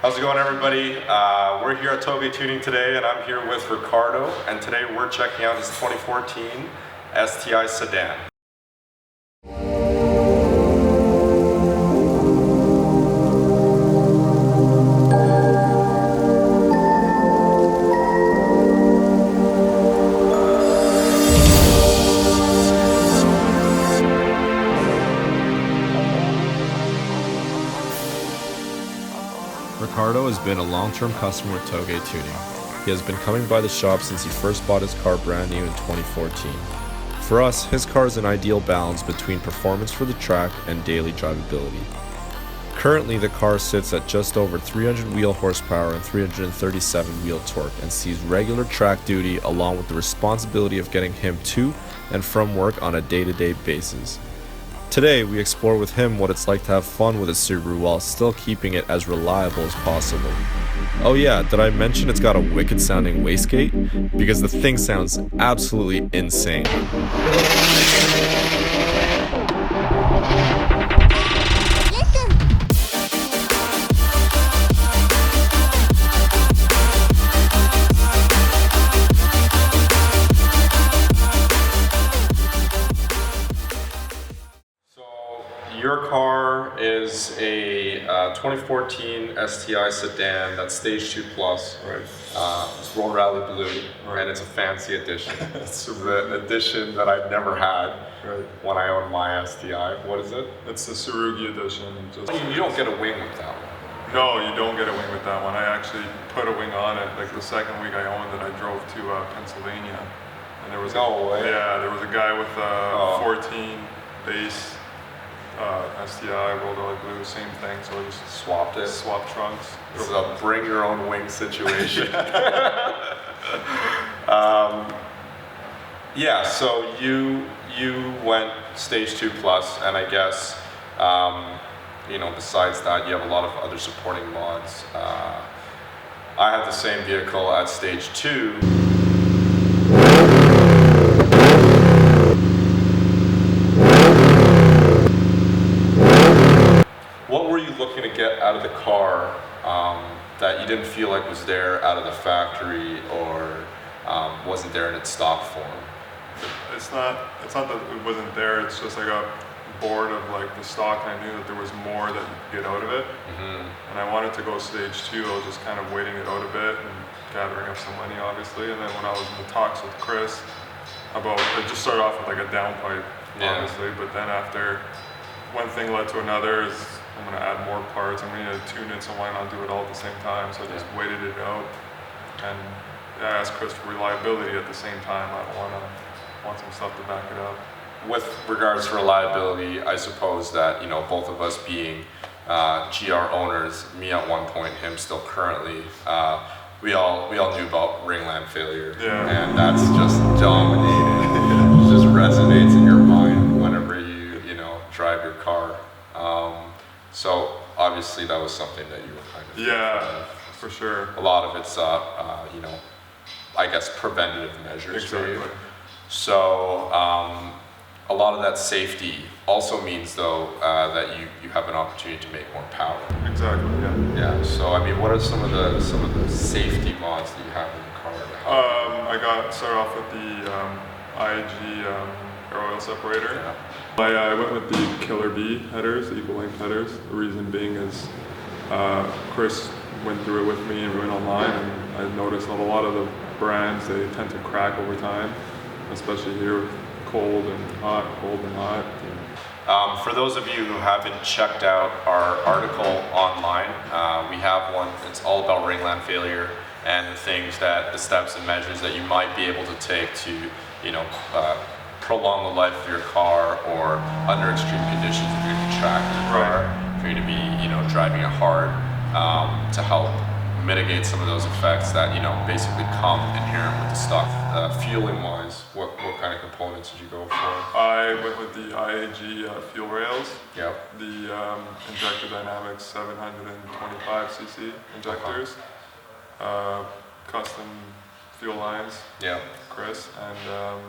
How's it going, everybody? We're here at Tsurugi Tuning today, and I'm here with Ricardo, and today we're checking out his 2014 STi sedan. Ricardo has been a long-term customer with Tsurugi Tuning. He has been coming by the shop since he first bought his car brand new in 2014. For us, his car is an ideal balance between performance for the track and daily drivability. Currently, the car sits at just over 300 wheel horsepower and 337 wheel torque and sees regular track duty along with the responsibility of getting him to and from work on a day-to-day basis. Today, we explore with him what it's like to have fun with a Subaru while still keeping it as reliable as possible. Oh yeah, did I mention it's got a wicked sounding wastegate? Because the thing sounds absolutely insane. Your car is a 2014 STi sedan that's Stage 2 Plus. Right. It's Roll Rally Blue, right. And it's a fancy edition. It's the edition that I've never had when I owned my STi. What is it? It's the Tsurugi Edition. You don't get a wing with that one. No, you don't get a wing with that one. I actually put a wing on it. Like the second week I owned it, I drove to Pennsylvania, and there was there was a guy with a 14 base. STi, Rolled Rally Blue, same thing, so I just swapped trunks. This is a bring your own wing situation. Yeah, so you went Stage 2 Plus, and I guess, besides that, you have a lot of other supporting mods. I had the same vehicle at Stage 2. What were you looking to get out of the car that you didn't feel like was there out of the factory or wasn't there in its stock form? It's not that it wasn't there. It's just I got bored of like the stock, and I knew that there was more that you could get out of it. And I wanted to go Stage 2. I was just kind of waiting it out a bit and gathering up some money, obviously. And then when I was in the talks with Chris about, it just started off with like a downpipe, obviously. But then after one thing led to another, I'm going to add more parts, I'm going to tune in, so why not do it all at the same time? So I just waited it out, and I asked Chris for reliability at the same time. I want some stuff to back it up. With regards to reliability, I suppose that, both of us being GR owners, me at one point, him still currently, we all knew about ring lamp failure, and that's just dominated. It just resonates in your mind whenever you drive your car. So obviously that was something that you were kind of for sure. A lot of it's I guess preventative measures for you. So a lot of that safety also means though that you have an opportunity to make more power. Exactly. Yeah. So I mean, what are some of the safety mods that you have in the car? I started off with the IAG air oil separator. Yeah. I went with the Killer B headers, the equal length headers. The reason being is Chris went through it with me and we went online, and I noticed that a lot of the brands, they tend to crack over time, especially here with cold and hot. For those of you who haven't checked out our article online, we have one. It's all about ring lamp failure and the steps and measures that you might be able to take to, prolong the life of your car, or under extreme conditions if you're going to track your car, for you to be, driving it hard, to help mitigate some of those effects that, basically come inherent with the stock. Fueling wise, what kind of components did you go for? I went with the IAG fuel rails. Yep. The Injector Dynamics 725cc injectors. Custom fuel lines. Yeah. Chris, and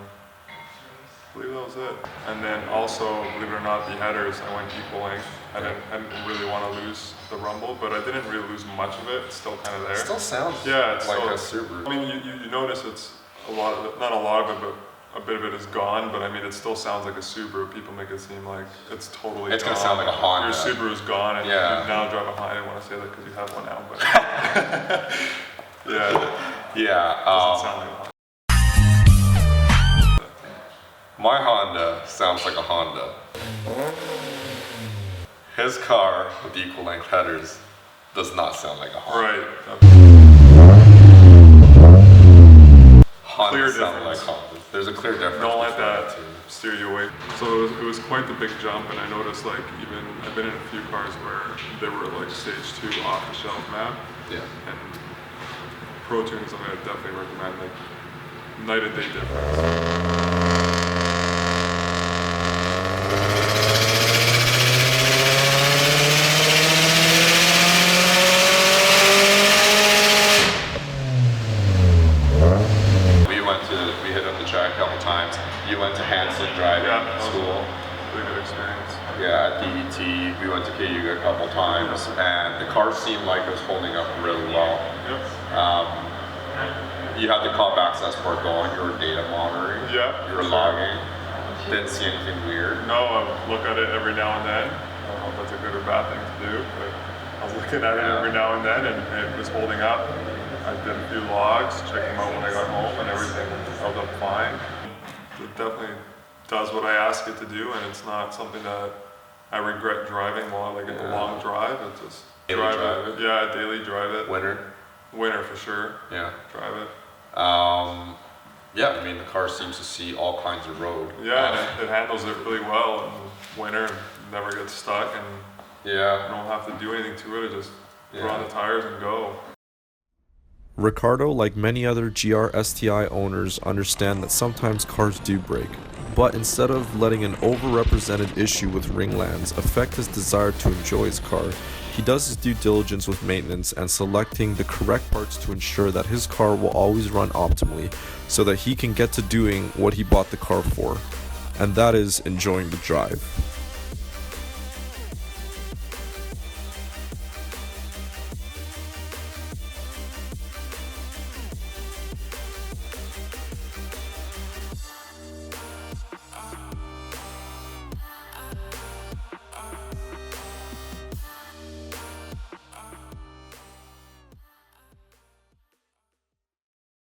I believe that was it. And then also, believe it or not, the headers, I went equal length. I didn't really want to lose the rumble, but I didn't really lose much of it. It's still kind of there. It still sounds it's like still, a Subaru. I mean, you notice it's a lot of it, not a lot of it, but a bit of it is gone, but I mean, it still sounds like a Subaru. People make it seem like it's totally It's gone. gonna sound like a Honda. Your Subaru's gone, and Yeah. you now drive a Honda. I didn't want to say that because you have one now, but Yeah. it doesn't sound like a Honda. My Honda sounds like a Honda. His car with equal length headers does not sound like a Honda. Right. Honda Clear sound like difference. Honda. There's a clear difference. Don't let between that the two. steer you away. So it was quite the big jump, and I noticed like even I've been in a few cars where they were like stage 2 off the shelf map. Yeah. And Pro Tune is something I definitely recommend. Like night and day difference. We hit up the track a couple times. You went to Hanson driving school. Really good experience. Yeah, at DET. We went to Cayuga a couple times, and the car seemed like it was holding up really well. Yep. You had the cop access port going. You were data monitoring. Yeah. You were logging. Didn't see anything weird. No, I look at it every now and then. I don't know if that's a good or bad thing to do, but I was looking at it every now and then, and it was holding up. I did a few logs, checked them out when I got home, and everything held up fine. It definitely does what I ask it to do, and it's not something that I regret driving while like in a long drive. It's just Daily drive it. Yeah, daily drive it. Winter for sure. Yeah. Drive it. Yeah, I mean the car seems to see all kinds of road. Yeah, and it handles it really well in winter, and never gets stuck, and yeah, you don't have to do anything to it. Just put on the tires and go. Ricardo, like many other GR STi owners, understand that sometimes cars do break, but instead of letting an overrepresented issue with ringlands affect his desire to enjoy his car, he does his due diligence with maintenance and selecting the correct parts to ensure that his car will always run optimally so that he can get to doing what he bought the car for, and that is enjoying the drive.